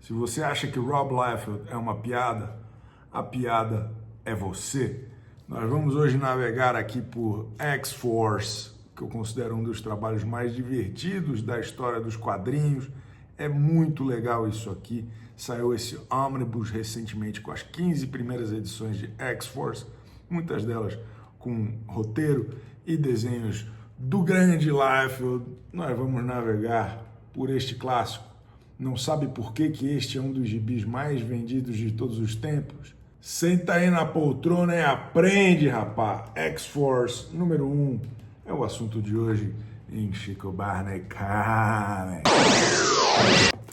Se você acha que Rob Liefeld é uma piada, a piada é você. Nós vamos hoje navegar aqui por X-Force, que eu considero um dos trabalhos mais divertidos da história dos quadrinhos. É muito legal isso aqui. Saiu esse ônibus recentemente com as 15 primeiras edições de X-Force, muitas delas com roteiro e desenhos do grande Liefeld. Nós vamos navegar por este clássico. Não sabe por que este é um dos gibis mais vendidos de todos os tempos? Senta aí na poltrona e aprende, rapá! X-Force número 1 é o assunto de hoje em Chico Barney Comics.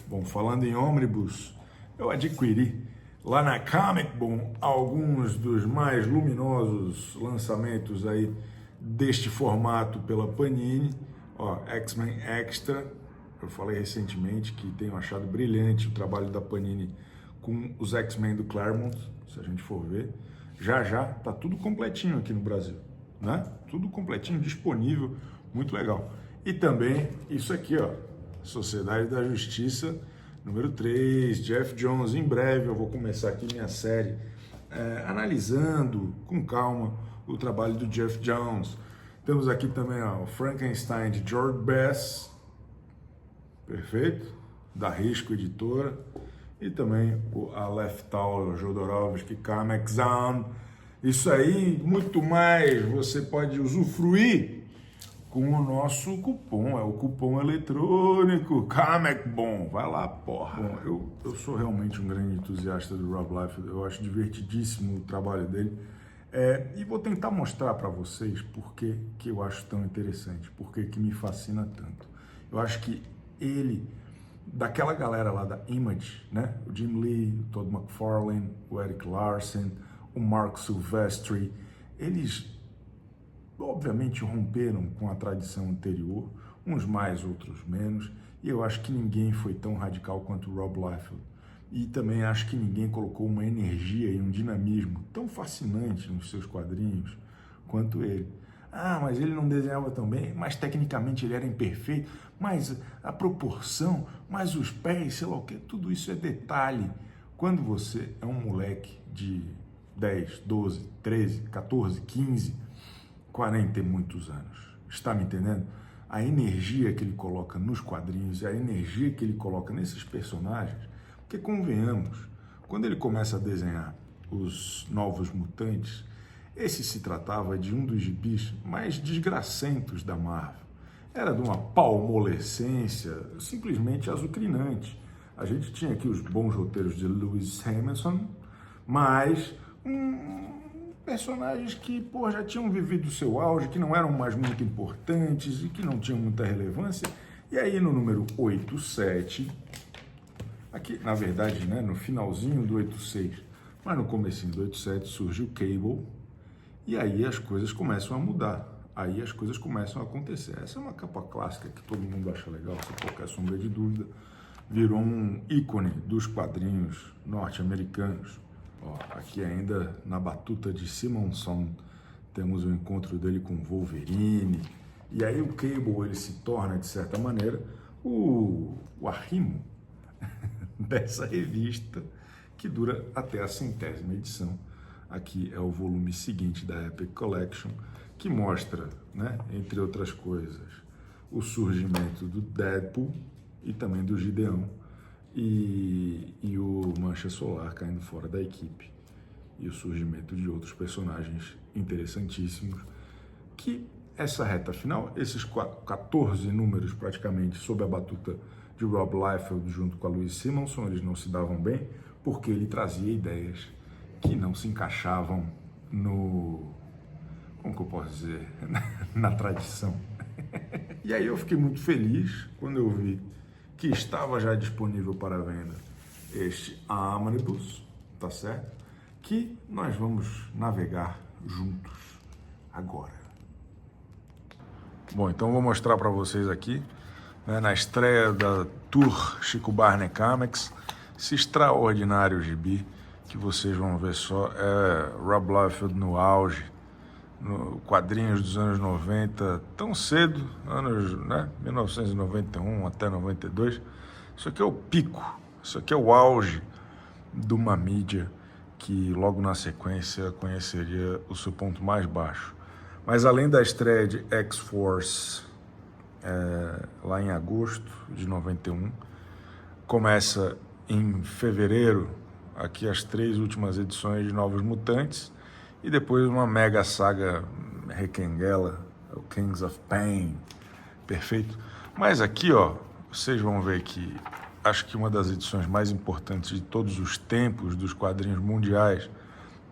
Bom, falando em ônibus, eu adquiri lá na Comic Boom alguns dos mais luminosos lançamentos aí deste formato pela Panini. Ó, X-Men Extra. Eu falei recentemente que tenho achado brilhante o trabalho da Panini com os X-Men do Claremont, se a gente for ver. Já tá tudo completinho aqui no Brasil, né? Tudo completinho, disponível, muito legal. E também isso aqui, ó, Sociedade da Justiça, número 3, Geoff Johns. Em breve eu vou começar aqui minha série analisando com calma o trabalho do Geoff Johns. Temos aqui também ó, o Frankenstein de George Bess, perfeito, da Risco Editora, e também o Aleph Tal Jodorowsky Comic Zone. Isso aí, muito mais, você pode usufruir com o nosso cupom, é o cupom eletrônico Comic Boom. Vai lá, porra. Bom, eu sou realmente um grande entusiasta do Rob Liefeld, eu acho divertidíssimo o trabalho dele. E vou tentar mostrar para vocês por que eu acho tão interessante, por que me fascina tanto. Eu acho que ele, daquela galera lá da Image, né? O Jim Lee, o Todd McFarlane, o Eric Larson, o Mark Silvestri, eles obviamente romperam com a tradição anterior, uns mais, outros menos, e eu acho que ninguém foi tão radical quanto o Rob Liefeld. E também acho que ninguém colocou uma energia e um dinamismo tão fascinante nos seus quadrinhos quanto ele. Ah, mas ele não desenhava tão bem, mas tecnicamente ele era imperfeito, mas a proporção, mas os pés, sei lá o que, tudo isso é detalhe. Quando você é um moleque de 10, 12, 13, 14, 15, 40 e muitos anos, está me entendendo? A energia que ele coloca nos quadrinhos, a energia que ele coloca nesses personagens, porque convenhamos, quando ele começa a desenhar os Novos Mutantes, esse se tratava de um dos gibis mais desgracentos da Marvel. Era de uma palmolescência simplesmente azucrinante. A gente tinha aqui os bons roteiros de Louis Simonson, mas personagens que já tinham vivido o seu auge, que não eram mais muito importantes e que não tinham muita relevância. E aí no número 87, aqui na verdade, né, no finalzinho do 86, mas no comecinho do 87 surge o Cable. E aí as coisas começam a mudar, aí as coisas começam a acontecer. Essa é uma capa clássica que todo mundo acha legal, sem qualquer sombra de dúvida. Virou um ícone dos quadrinhos norte-americanos. Aqui ainda na batuta de Simonson, temos o encontro dele com Wolverine. E aí o Cable ele se torna, de certa maneira, o arrimo dessa revista, que dura até a 100ª edição. Aqui é o volume seguinte da Epic Collection, que mostra, né, entre outras coisas, o surgimento do Deadpool e também do Gideon e o Mancha Solar caindo fora da equipe. E o surgimento de outros personagens interessantíssimos, que essa reta final, esses 14 números praticamente sob a batuta de Rob Liefeld junto com a Louise Simonson, eles não se davam bem, porque ele trazia ideias que não se encaixavam no, como que eu posso dizer, na tradição. E aí eu fiquei muito feliz quando eu vi que estava já disponível para venda este ônibus, tá certo? Que nós vamos navegar juntos agora. Bom, então vou mostrar para vocês aqui, né, na estreia da Tour Chico Barney Comics, esse extraordinário gibi, que vocês vão ver só, é Rob Liefeld no auge, no quadrinhos dos anos 90, tão cedo, anos, né, 1991 até 92. Isso aqui é o pico Isso aqui é o auge de uma mídia que logo na sequência conheceria o seu ponto mais baixo. Mas além da estreia de X-Force lá em agosto de 91, começa em fevereiro aqui as 3 últimas edições de Novos Mutantes e depois uma mega saga requenguela, o Kings of Pain, perfeito. Mas aqui, ó, vocês vão ver que acho que uma das edições mais importantes de todos os tempos dos quadrinhos mundiais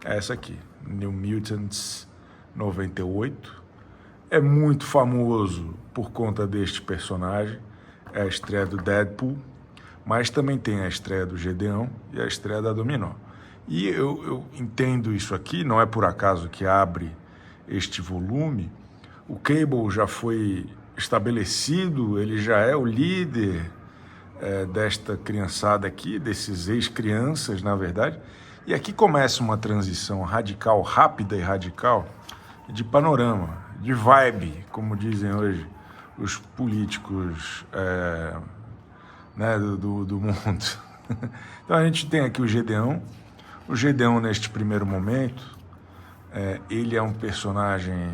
é essa aqui, New Mutants 98. É muito famoso por conta deste personagem, é a estreia do Deadpool, mas também tem a estreia do Gedeão e a estreia da Dominó. E eu entendo isso aqui, não é por acaso que abre este volume. O Cable já foi estabelecido, ele já é o líder desta criançada aqui, desses ex-crianças, na verdade. E aqui começa uma transição radical, rápida e radical, de panorama, de vibe, como dizem hoje os políticos do mundo. Então a gente tem aqui o Gedeão. O Gedeão, neste primeiro momento, ele é um personagem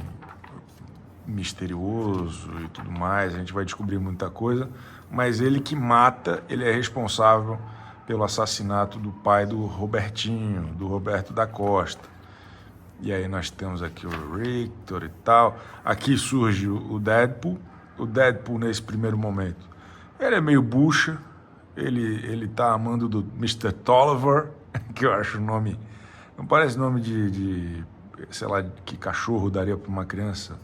misterioso e tudo mais, a gente vai descobrir muita coisa, mas ele que mata, ele é responsável pelo assassinato do pai do Robertinho, do Roberto da Costa. E aí nós temos aqui o Rictor e tal. Aqui surge o Deadpool. O Deadpool, nesse primeiro momento, ele é meio bucha, ele tá amando do Mr. Tolliver, que eu acho o nome, não parece nome de sei lá, que cachorro daria para uma criança.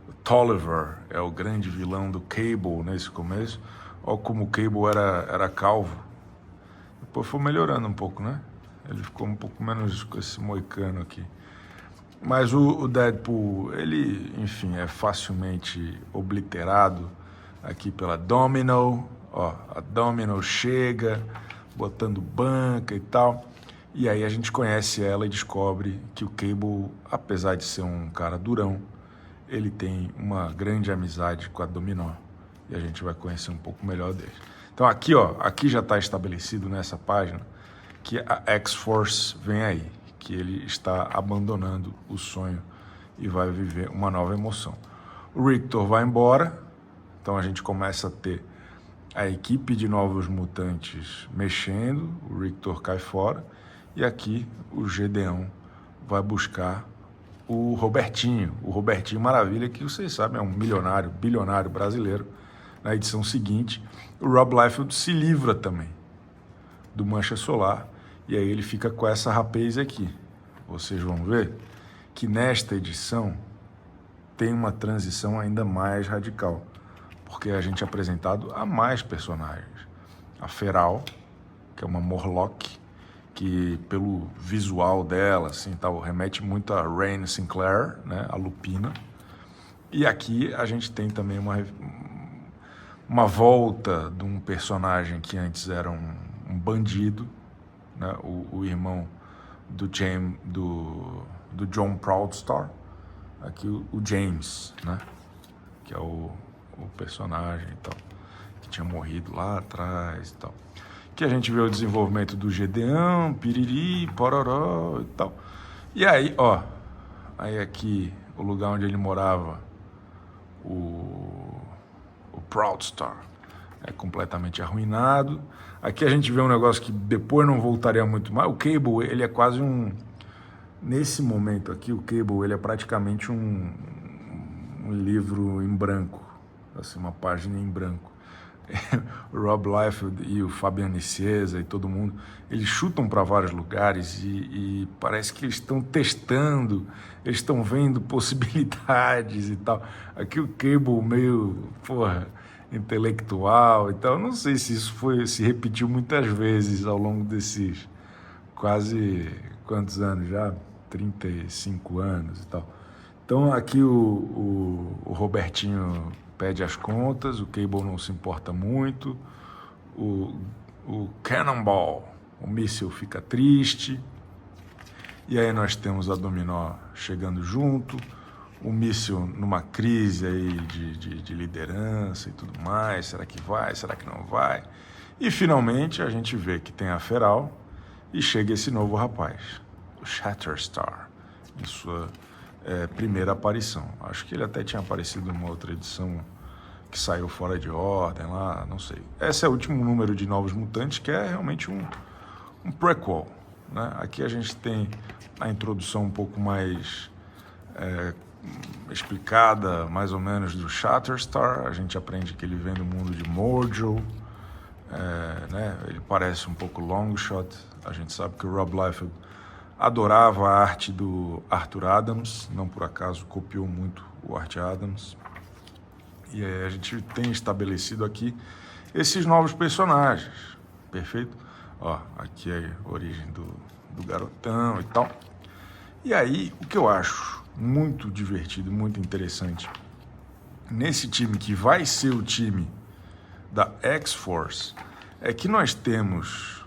O Tolliver é o grande vilão do Cable nesse começo. Olha como o Cable era calvo. Depois foi melhorando um pouco, né? Ele ficou um pouco menos com esse moicano aqui. Mas o Deadpool, ele, enfim, é facilmente obliterado aqui pela Domino. Ó, a Domino chega, botando banca e tal. E aí a gente conhece ela e descobre que o Cable, apesar de ser um cara durão, ele tem uma grande amizade com a Dominó. E a gente vai conhecer um pouco melhor dele. Então aqui, ó, aqui já está estabelecido nessa página que a X-Force vem aí, que ele está abandonando o sonho e vai viver uma nova emoção. O Rictor vai embora, então a gente começa a ter a equipe de Novos Mutantes mexendo, o Rictor cai fora, e aqui o Gedeão vai buscar o Robertinho Maravilha, que vocês sabem é um milionário, bilionário brasileiro. Na edição seguinte, o Rob Liefeld se livra também do Mancha Solar, e aí ele fica com essa rapaz aqui. Vocês vão ver que nesta edição tem uma transição ainda mais radical, porque a gente é apresentado a mais personagens. A Feral, que é uma Morlock, que pelo visual dela, assim, tal, remete muito a Rain Sinclair, né, a Lupina. E aqui a gente tem também uma volta de um personagem que antes era um bandido, né, o irmão do John Proudstar, aqui o James, né, que é o personagem e tal, que tinha morrido lá atrás e tal. Que a gente vê o desenvolvimento do Gedeão, piriri, pororó e tal. E aí, ó, aí aqui o lugar onde ele morava, o Proudstar, é completamente arruinado. Aqui a gente vê um negócio que depois não voltaria muito mais. O Cable, ele é quase nesse momento aqui, o Cable, ele é praticamente um livro em branco, assim, uma página em branco. O Rob Liefeld e o Fabian Nicieza e todo mundo, eles chutam para vários lugares e parece que eles estão testando, eles estão vendo possibilidades e tal. Aqui o Cable meio, intelectual e tal. Não sei se isso se repetiu muitas vezes ao longo desses quase, quantos anos já? 35 anos e tal. Então aqui o Robertinho pede as contas, o Cable não se importa muito, o Cannonball, o míssil, fica triste, e aí nós temos a Dominó chegando junto, o míssil numa crise aí de liderança e tudo mais, será que vai, será que não vai? E finalmente a gente vê que tem a Feral e chega esse novo rapaz, o Shatterstar, em sua primeira aparição. Acho que ele até tinha aparecido numa outra edição que saiu fora de ordem lá, não sei. Esse é o último número de Novos Mutantes, que é realmente um prequel, né? Aqui a gente tem a introdução um pouco mais explicada, mais ou menos, do Shatterstar. A gente aprende que ele vem do mundo de Mojo, né? Ele parece um pouco Longshot. A gente sabe que o Rob Liefeld adorava a arte do Arthur Adams, não por acaso copiou muito o Art Adams. E aí a gente tem estabelecido aqui esses novos personagens, perfeito? Ó, aqui é a origem do garotão e tal. E aí, o que eu acho muito divertido, muito interessante, nesse time que vai ser o time da X-Force, é que nós temos,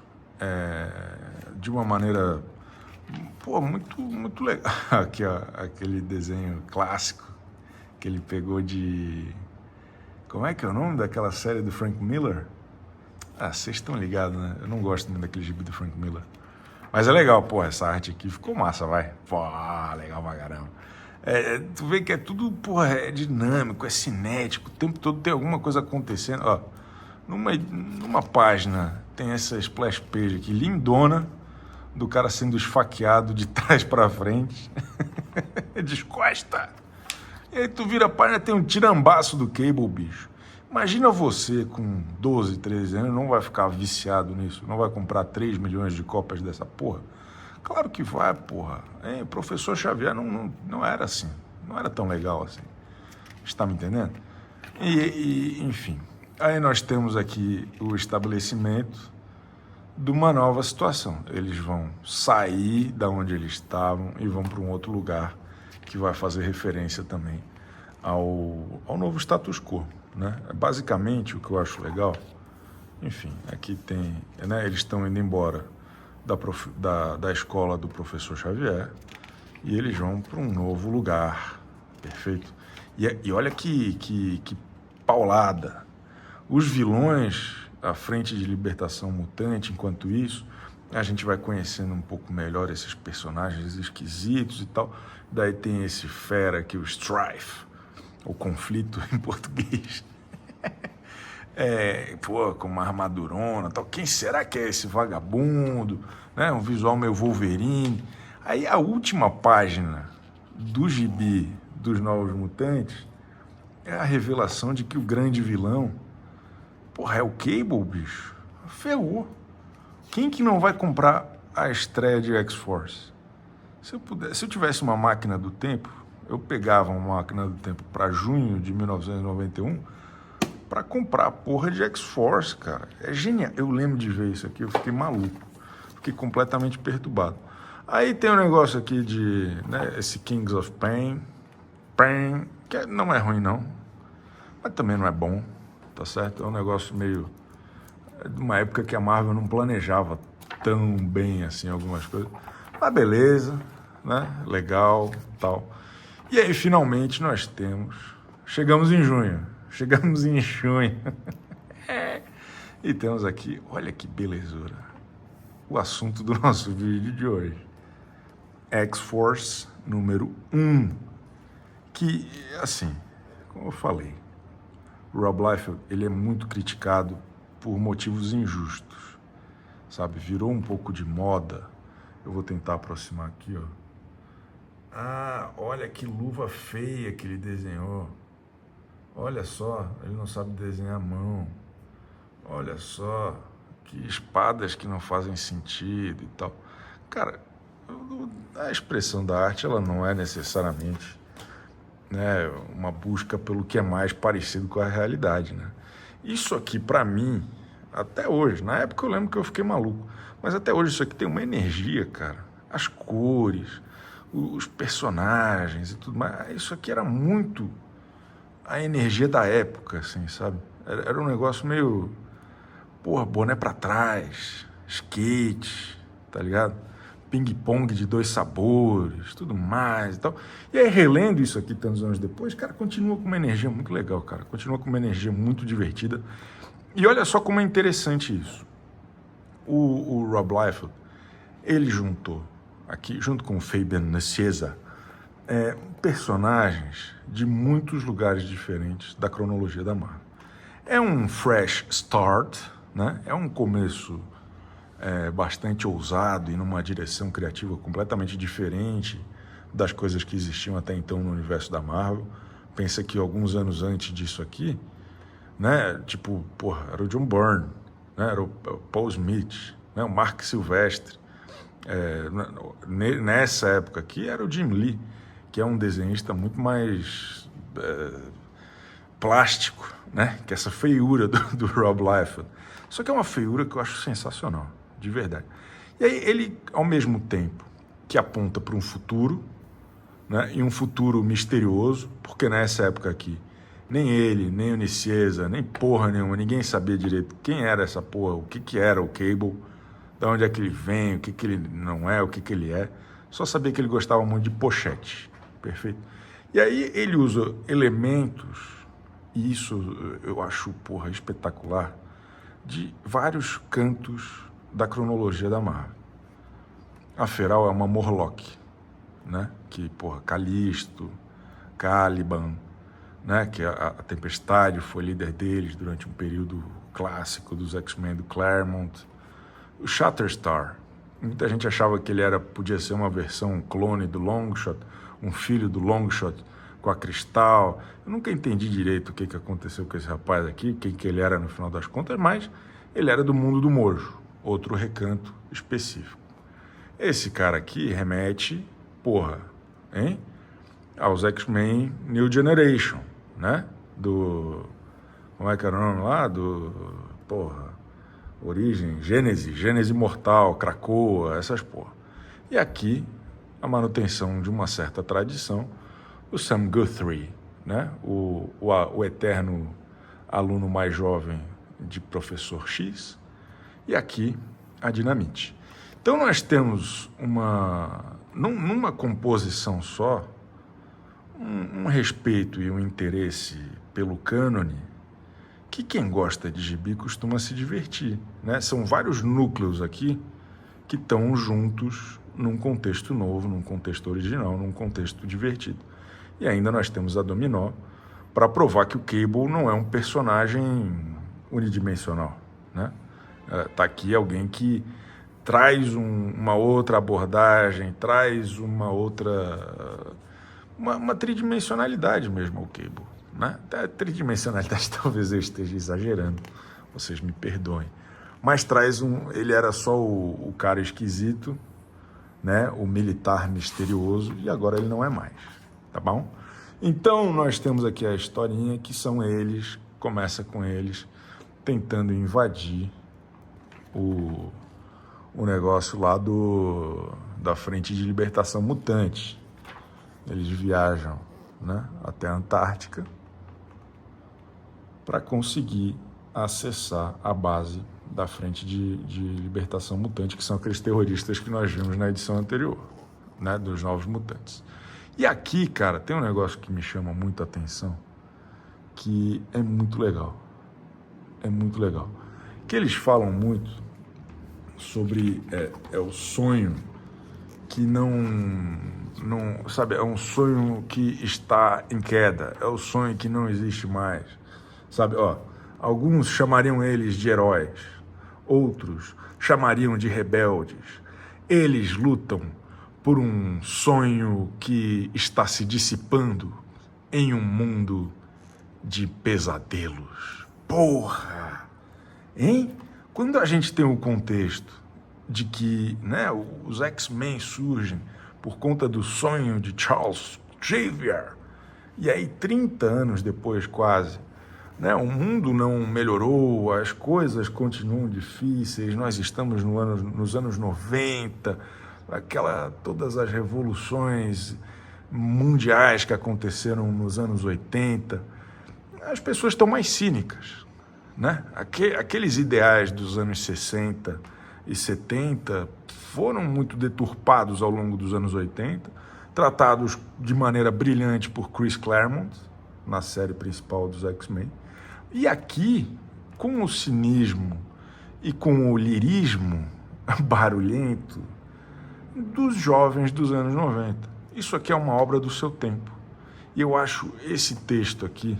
de uma maneira, muito legal, aqui, ó, aquele desenho clássico que ele pegou de... Como é que é o nome daquela série do Frank Miller? Ah, vocês estão ligados, né? Eu não gosto muito daquele gibi do Frank Miller. Mas é legal, pô, essa arte aqui ficou massa, vai. Pô, legal pra caramba. Tu vê que é tudo, porra, é dinâmico, é cinético, o tempo todo tem alguma coisa acontecendo. Ó, numa página tem essa splash page aqui, lindona, do cara sendo esfaqueado de trás pra frente. Descosta. E aí tu vira a página, tem um tirambaço do Cable, bicho. Imagina você com 12, 13 anos, não vai ficar viciado nisso, não vai comprar 3 milhões de cópias dessa porra? Claro que vai, porra. O professor Xavier não era assim, não era tão legal assim. Está me entendendo? Enfim, aí nós temos aqui o estabelecimento de uma nova situação. Eles vão sair da onde eles estavam e vão para um outro lugar que vai fazer referência também ao novo status quo, né? Basicamente, o que eu acho legal, enfim, aqui tem, né, eles estão indo embora da escola do professor Xavier e eles vão para um novo lugar, perfeito? E olha que paulada. Os vilões à frente de Libertação Mutante, enquanto isso, a gente vai conhecendo um pouco melhor esses personagens esquisitos e tal. Daí tem esse fera aqui, o Strife, o conflito em português. Com uma armadurona e tal. Quem será que é esse vagabundo? Né? Um visual meio Wolverine. Aí a última página do gibi dos Novos Mutantes é a revelação de que o grande vilão, porra, é o Cable, bicho. Ferrou. Quem que não vai comprar a estreia de X-Force? Se eu tivesse uma máquina do tempo, eu pegava uma máquina do tempo para junho de 1991 para comprar a porra de X-Force, cara. É genial. Eu lembro de ver isso aqui, eu fiquei maluco. Fiquei completamente perturbado. Aí tem um negócio aqui de, né, esse Kings of Pain, que não é ruim não, mas também não é bom, tá certo? É um negócio meio... de uma época que a Marvel não planejava tão bem assim algumas coisas. Mas beleza, né? Legal, tal. E aí, finalmente, nós chegamos em junho. E temos aqui, olha que belezura, o assunto do nosso vídeo de hoje. X-Force número 1. Que, assim, como eu falei, o Rob Liefeld, ele é muito criticado por motivos injustos, sabe? Virou um pouco de moda. Eu vou tentar aproximar aqui, ó. Ah, olha que luva feia que ele desenhou. Olha só, ele não sabe desenhar a mão. Olha só, que espadas que não fazem sentido e tal. Cara, a expressão da arte, ela não é necessariamente, né, uma busca pelo que é mais parecido com a realidade, né? Isso aqui, pra mim, até hoje, na época eu lembro que eu fiquei maluco, mas até hoje isso aqui tem uma energia, cara. As cores, os personagens e tudo mais. Isso aqui era muito a energia da época, assim, sabe? Era um negócio meio, porra, boné pra trás, skate, tá ligado? Ping-pong de 2 sabores, tudo mais e tal. E aí, relendo isso aqui tantos anos depois, cara, continua com uma energia muito legal, cara. Continua com uma energia muito divertida. E olha só como é interessante isso. O Rob Liefeld, ele juntou aqui, junto com o Fabian Nicieza, personagens de muitos lugares diferentes da cronologia da Marvel. É um fresh start, né? É um começo bastante ousado e numa direção criativa completamente diferente das coisas que existiam até então no universo da Marvel. Pensa que alguns anos antes disso aqui, né? Tipo, porra, era o John Byrne, né? Era o Paul Smith, né? O Mark Silvestre. Nessa época aqui era o Jim Lee, que é um desenhista muito mais plástico, né? Que essa feiura do Rob Liefeld. Só que é uma feiura que eu acho sensacional, de verdade. E aí ele, ao mesmo tempo que aponta para um futuro, né? E um futuro misterioso, porque nessa época aqui, nem ele, nem o Nicieza, nem porra nenhuma, ninguém sabia direito quem era essa porra, o que era o Cable, de onde é que ele vem, o que ele não é, o que ele é. Só sabia que ele gostava muito de pochete, perfeito? E aí ele usa elementos, e isso eu acho, porra, espetacular, de vários cantos da cronologia da Marvel. A Feral é uma Morlock, né? Que, porra, Calisto, Caliban, né? Que a Tempestade foi líder deles durante um período clássico dos X-Men do Claremont. O Shatterstar, muita gente achava que ele podia ser uma versão clone do Longshot, um filho do Longshot com a Cristal. Eu nunca entendi direito o que aconteceu com esse rapaz aqui, quem que ele era no final das contas, mas ele era do mundo do Mojo, outro recanto específico. Esse cara aqui remete, porra, hein? Aos X-Men New Generation, né? Como é que era o nome lá? Origem, Gênese Mortal, Krakoa, essas porra. E aqui, a manutenção de uma certa tradição, o Sam Guthrie, né? O eterno aluno mais jovem de Professor X, e aqui a Dinamite. Então nós temos numa composição só, um respeito e um interesse pelo cânone que quem gosta de gibi costuma se divertir, né? São vários núcleos aqui que estão juntos num contexto novo, num contexto original, num contexto divertido. E ainda nós temos a Dominó para provar que o Cable não é um personagem unidimensional, né? Tá aqui alguém que traz uma outra abordagem, traz uma outra... uma tridimensionalidade mesmo ao Cable, né? A tridimensionalidade talvez eu esteja exagerando, vocês me perdoem, mas ele era só o cara esquisito, né? O militar misterioso, e agora ele não é mais, tá bom? Então nós temos aqui a historinha que são eles, começa com eles tentando invadir o negócio lá da Frente de Libertação Mutante. Eles viajam, né, até a Antártica para conseguir acessar a base da Frente de Libertação Mutante, que são aqueles terroristas que nós vimos na edição anterior, né, dos Novos Mutantes. E aqui, cara, tem um negócio que me chama muito a atenção, que é muito legal. É muito legal. Que eles falam muito sobre o sonho que não, sabe, é um sonho que está em queda, é o sonho que não existe mais, sabe, alguns chamariam eles de heróis, outros chamariam de rebeldes. Eles lutam por um sonho que está se dissipando em um mundo de pesadelos. Porra! Hein? Quando a gente tem o contexto de que, né, os X-Men surgem por conta do sonho de Charles Xavier, e aí 30 anos depois quase, né, o mundo não melhorou, as coisas continuam difíceis, nós estamos nos anos 90, todas as revoluções mundiais que aconteceram nos anos 80, as pessoas estão mais cínicas, né? Aqueles ideais dos anos 60 e 70 foram muito deturpados ao longo dos anos 80, tratados de maneira brilhante por Chris Claremont, na série principal dos X-Men. E aqui com o cinismo e com o lirismo barulhento dos jovens dos anos 90. Isso aqui é uma obra do seu tempo. E eu acho esse texto aqui,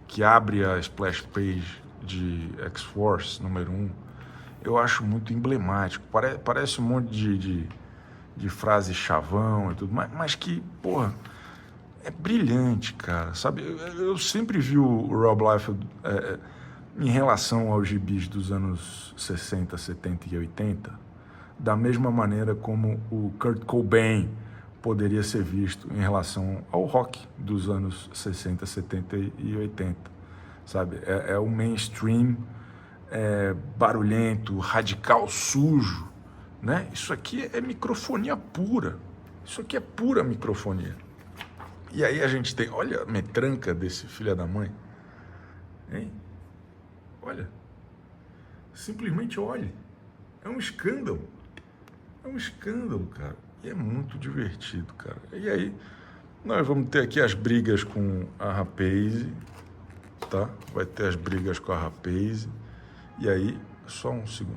que abre a splash page de X-Force número 1, eu acho muito emblemático. Parece um monte de frase chavão e tudo, mas que, porra, é brilhante, cara, sabe? Eu sempre vi o Rob Liefeld em relação aos gibis dos anos 60, 70 e 80, da mesma maneira como o Kurt Cobain poderia ser visto em relação ao rock dos anos 60, 70 e 80, sabe? É o mainstream barulhento, radical, sujo, né? Isso aqui é microfonia pura. Isso aqui é pura microfonia. E aí a gente tem, olha a metranca desse filho da mãe, hein? Olha, simplesmente olhe, é um escândalo, cara, e é muito divertido, cara. E aí nós vamos ter aqui as brigas com a Rapaze, tá? Vai ter as brigas com a Rapaze, e aí, só um segundo.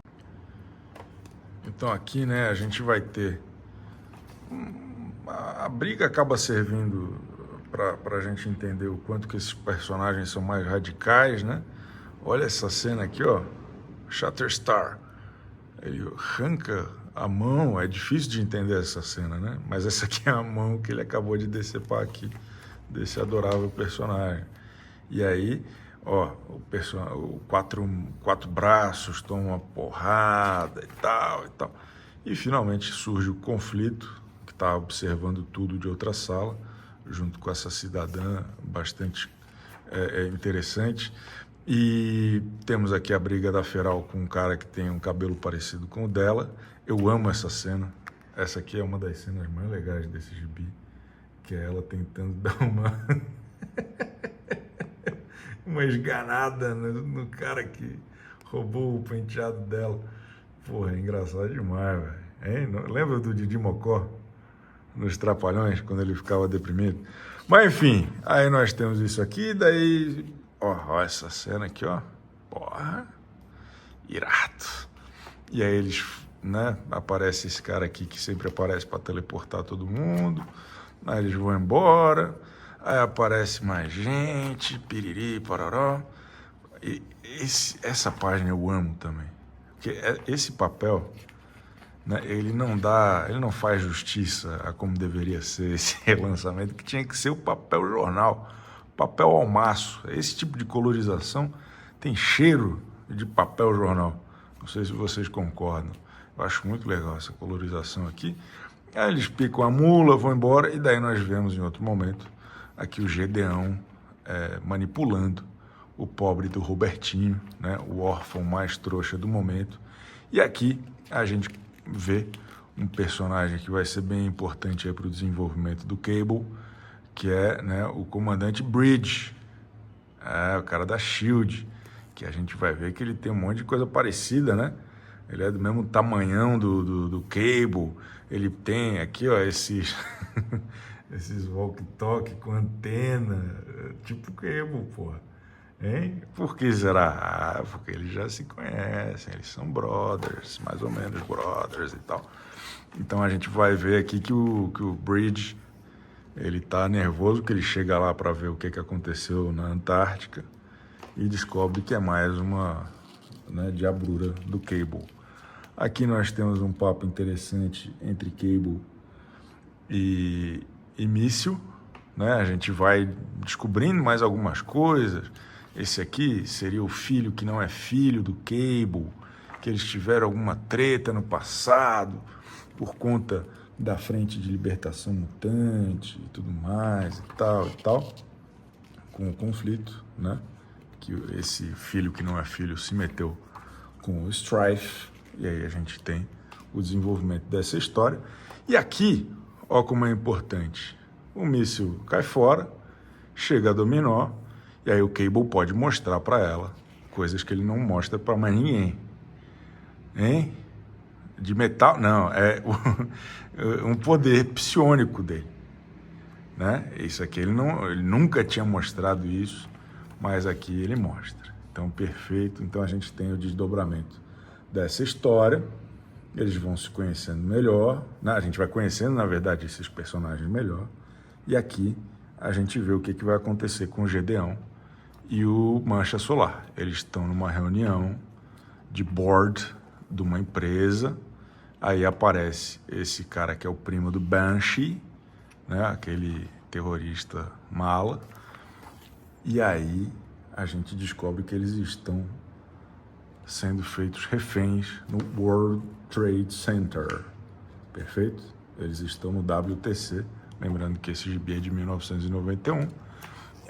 Então aqui, né, a gente vai ter... A briga acaba servindo para a gente entender o quanto que esses personagens são mais radicais, né? Olha essa cena aqui, ó. Shatterstar. Ele arranca a mão, é difícil de entender essa cena, né? Mas essa aqui é a mão que ele acabou de decepar aqui, desse adorável personagem. E aí, ó, quatro braços tomam uma porrada e tal, e tal. E finalmente surge o conflito, que está observando tudo de outra sala, junto com essa cidadã bastante interessante. E temos aqui a briga da Feral com um cara que tem um cabelo parecido com o dela. Eu amo essa cena. Essa aqui é uma das cenas mais legais desse gibi, que é ela tentando dar uma esganada no cara que roubou o penteado dela. Porra, é engraçado demais, velho. Lembra do Didi Mocó nos Trapalhões, quando ele ficava deprimido? Mas enfim, aí nós temos isso aqui, daí... Ó, essa cena aqui, ó. Porra, irado. E aí eles, né, aparece esse cara aqui que sempre aparece para teleportar todo mundo. Aí eles vão embora. Aí aparece mais gente, piriri, pararó. E essa página eu amo também. Porque esse papel, né, ele não faz justiça a como deveria ser esse relançamento, que tinha que ser o papel jornal. Papel ao maço. Esse tipo de colorização tem cheiro de papel jornal. Não sei se vocês concordam. Eu acho muito legal essa colorização aqui. Aí eles picam a mula, vão embora, e daí nós vemos em outro momento aqui o Gedeão manipulando o pobre do Robertinho, né, o órfão mais trouxa do momento. E aqui a gente vê um personagem que vai ser bem importante para o desenvolvimento do Cable, que é, né, o comandante Bridge, o cara da SHIELD, que a gente vai ver que ele tem um monte de coisa parecida, né? Ele é do mesmo tamanhão do Cable, ele tem aqui, ó, esses walkie-talkie com antena, tipo Cable, porra. Hein? Por que será? Porque eles já se conhecem, eles são brothers, mais ou menos brothers e tal. Então a gente vai ver aqui que o Bridge... Ele tá nervoso, que ele chega lá para ver o que aconteceu na Antártica e descobre que é mais uma, né, diabrura do Cable. Aqui nós temos um papo interessante entre Cable e Míssil, né? A gente vai descobrindo mais algumas coisas. Esse aqui seria o filho que não é filho do Cable, que eles tiveram alguma treta no passado por conta da Frente de Libertação Mutante e tudo mais, e tal, com o conflito, né? Que esse filho que não é filho se meteu com o Strife, e aí a gente tem o desenvolvimento dessa história. E aqui, ó como é importante, o míssil cai fora, chega a Dominó, e aí o Cable pode mostrar para ela coisas que ele não mostra para mais ninguém, hein? De metal, não, é um poder psiônico dele, né? Isso aqui ele nunca tinha mostrado isso, mas aqui ele mostra. Então, perfeito. Então, a gente tem o desdobramento dessa história. Eles vão se conhecendo melhor, né? A gente vai conhecendo, na verdade, esses personagens melhor. E aqui a gente vê o que vai acontecer com o Gedeão e o Mancha Solar. Eles estão numa reunião de board de uma empresa. Aí aparece esse cara que é o primo do Banshee, né? Aquele terrorista mala. E aí a gente descobre que eles estão sendo feitos reféns no World Trade Center. Perfeito? Eles estão no WTC. Lembrando que esse gibi é de 1991.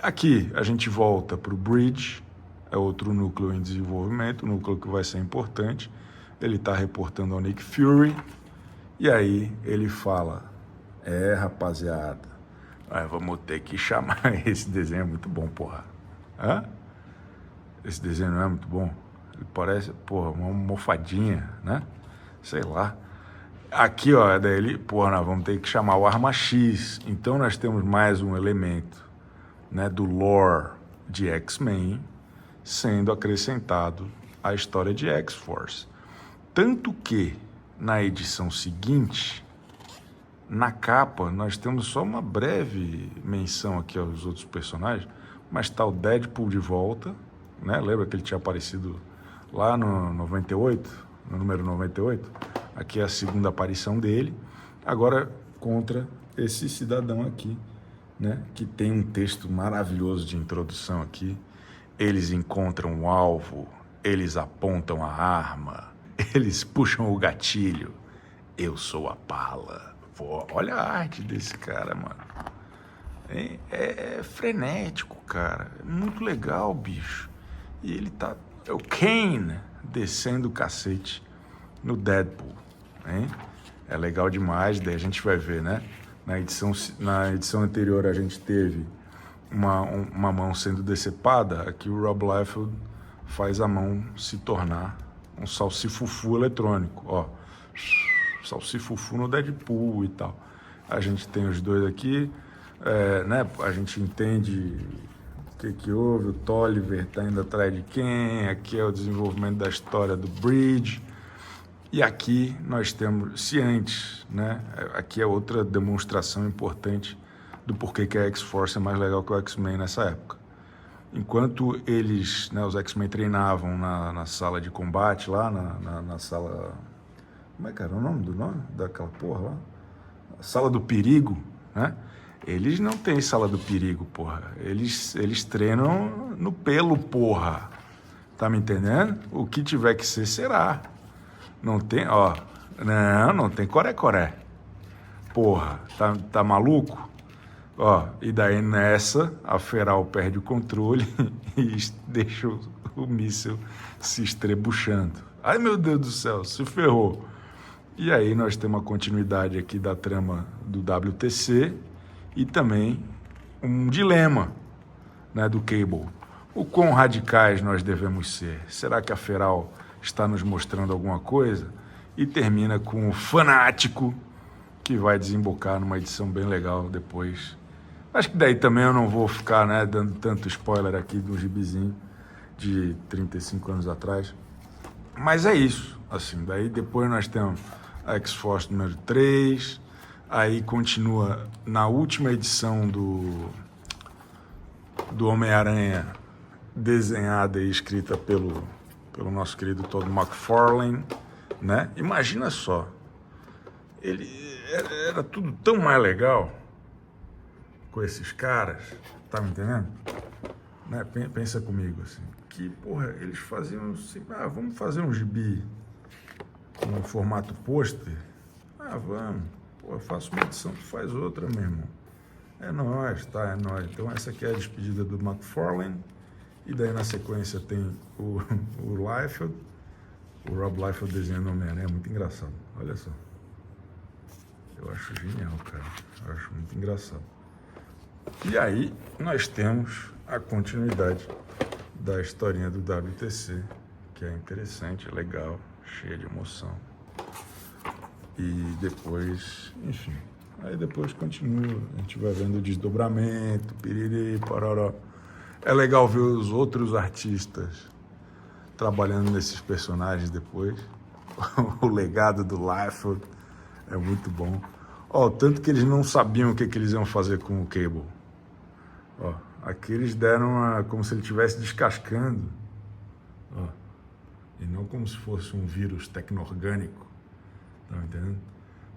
Aqui a gente volta para o Bridge, é outro núcleo em desenvolvimento, núcleo que vai ser importante. Ele está reportando ao Nick Fury, e aí ele fala, rapaziada, vamos ter que chamar, esse desenho é muito bom, porra. Hã? Esse desenho não é muito bom? Ele parece, porra, uma almofadinha, né? Sei lá. Aqui, ó, daí ele, porra, nós vamos ter que chamar o Arma X. Então nós temos mais um elemento, né, do lore de X-Men sendo acrescentado à história de X-Force. Tanto que, na edição seguinte, na capa, nós temos só uma breve menção aqui aos outros personagens, mas está o Deadpool de volta, né? Lembra que ele tinha aparecido lá no 98, no número 98? Aqui é a segunda aparição dele, agora contra esse cidadão aqui, né? Que tem um texto maravilhoso de introdução aqui. Eles encontram o alvo, eles apontam a arma, eles puxam o gatilho. Eu sou a bala. Pô, olha a arte desse cara, mano. É frenético, cara. É muito legal, bicho. E ele tá... É o Kane descendo o cacete no Deadpool, hein? É legal demais. Daí a gente vai ver, né? Na edição anterior a gente teve uma mão sendo decepada. Aqui o Rob Liefeld faz a mão se tornar um salsifufu eletrônico, ó. Salsifufu no Deadpool e tal. A gente tem os dois aqui, né? A gente entende o que houve, o Tolliver tá indo atrás de quem, aqui é o desenvolvimento da história do Bridge. E aqui nós temos, se antes, né? Aqui é outra demonstração importante do porquê que a X-Force é mais legal que o X-Men nessa época. Enquanto eles, né, os X-Men treinavam na sala de combate, lá na sala... Como é que era o nome daquela porra lá? Sala do Perigo, né? Eles não têm sala do perigo, porra. Eles treinam no pelo, porra. Tá me entendendo? O que tiver que ser, será. Não tem, ó... Não tem coré-coré. Porra, tá maluco? Ó, e daí nessa, a Feral perde o controle e deixa o míssil se estrebuchando. Ai, meu Deus do céu, se ferrou. E aí nós temos a continuidade aqui da trama do WTC e também um dilema, né, do Cable. O quão radicais nós devemos ser? Será que a Feral está nos mostrando alguma coisa? E termina com o fanático, que vai desembocar numa edição bem legal depois. Acho que daí também eu não vou ficar, né, dando tanto spoiler aqui do gibizinho de 35 anos atrás. Mas é isso, assim, daí depois nós temos a X-Force número 3, aí continua na última edição do Homem-Aranha, desenhada e escrita pelo nosso querido Todd McFarlane, né? Imagina só, era tudo tão mais legal com esses caras, tá me entendendo? Né? Pensa comigo, assim, que, porra, eles faziam assim, vamos fazer um gibi no formato pôster? Vamos. Pô, eu faço uma edição, tu faz outra, meu irmão. É nóis, tá? É nóis. Então essa aqui é a despedida do McFarlane. E daí na sequência tem o Liefeld, o Rob Liefeld desenhando o Homem-Aranha. É muito engraçado. Olha só. Eu acho genial, cara. Eu acho muito engraçado. E aí nós temos a continuidade da historinha do WTC, que é interessante, legal, cheia de emoção. E depois, enfim, aí depois continua, a gente vai vendo o desdobramento, piriri, pororó. É legal ver os outros artistas trabalhando nesses personagens depois. O legado do Liefeld é muito bom. Ó, tanto que eles não sabiam o que eles iam fazer com o Cable. Ó, aqui eles deram como se ele estivesse descascando. Ó, e não como se fosse um vírus tecno-orgânico. Tá entendendo?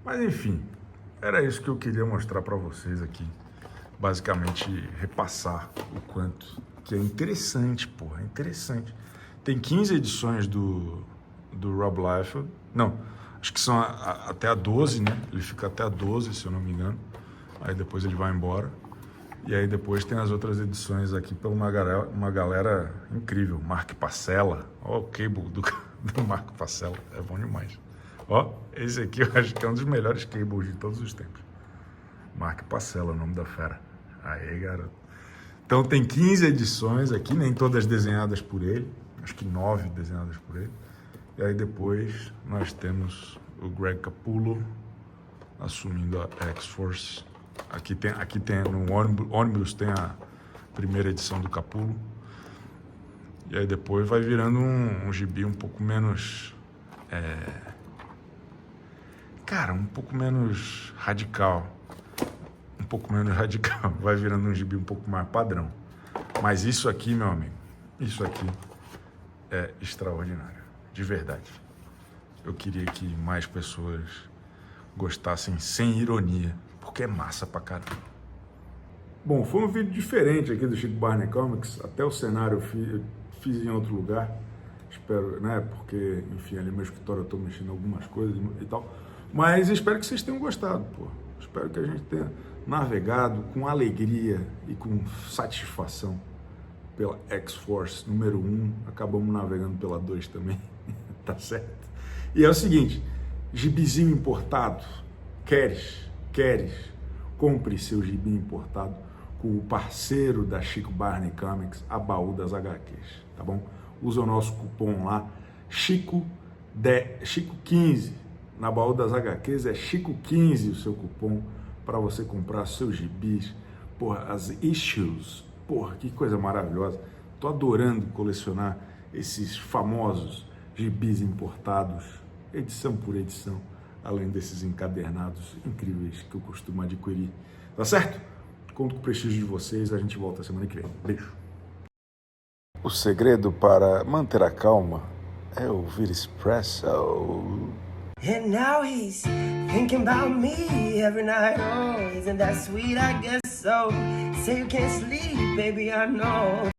Mas enfim, era isso que eu queria mostrar para vocês aqui. Basicamente, repassar o quanto que é interessante, porra, é interessante. Tem 15 edições do Rob Liefeld. Não, acho que são até a 12, né? Ele fica até a 12, se eu não me engano. Aí depois ele vai embora. E aí depois tem as outras edições aqui pela uma galera incrível. Mark Passella. Ó, o Cable do Mark Passella. É bom demais. Ó, esse aqui eu acho que é um dos melhores Cables de todos os tempos. Mark Passella, o nome da fera. Aí, garoto. Então tem 15 edições aqui, nem todas desenhadas por ele. Acho que 9 desenhadas por ele. E aí depois nós temos o Greg Capullo assumindo a X-Force. Aqui tem no ônibus tem a primeira edição do Capullo. E aí depois vai virando um gibi um pouco menos... Cara, um pouco menos radical. Um pouco menos radical. Vai virando um gibi um pouco mais padrão. Mas isso aqui, meu amigo, isso aqui é extraordinário. De verdade. Eu queria que mais pessoas gostassem sem ironia, porque é massa pra caramba. Bom, foi um vídeo diferente aqui do Chico Barney Comics. Até o cenário eu fiz em outro lugar. Espero, né? Porque, enfim, ali no meu escritório eu tô mexendo em algumas coisas e tal. Mas espero que vocês tenham gostado, pô. Espero que a gente tenha navegado com alegria e com satisfação pela X-Force número 1. Acabamos navegando pela 2 também, tá certo? E é o seguinte, gibizinho importado, queres, compre seu gibi importado com o parceiro da Chico Barney Comics, a Baú das HQs, tá bom? Usa o nosso cupom lá, Chico15. Na Baú das HQs é Chico15 o seu cupom para você comprar seus gibis. Porra, as issues, porra, que coisa maravilhosa. Tô adorando colecionar esses famosos gibis importados, edição por edição, além desses encadernados incríveis que eu costumo adquirir. Tá certo? Conto com o prestígio de vocês, a gente volta semana que vem. Beijo. O segredo para manter a calma é ouvir Expresso. And now he's thinking about me every night. Oh, isn't that sweet? I guess so. Say you can't sleep, baby, I know.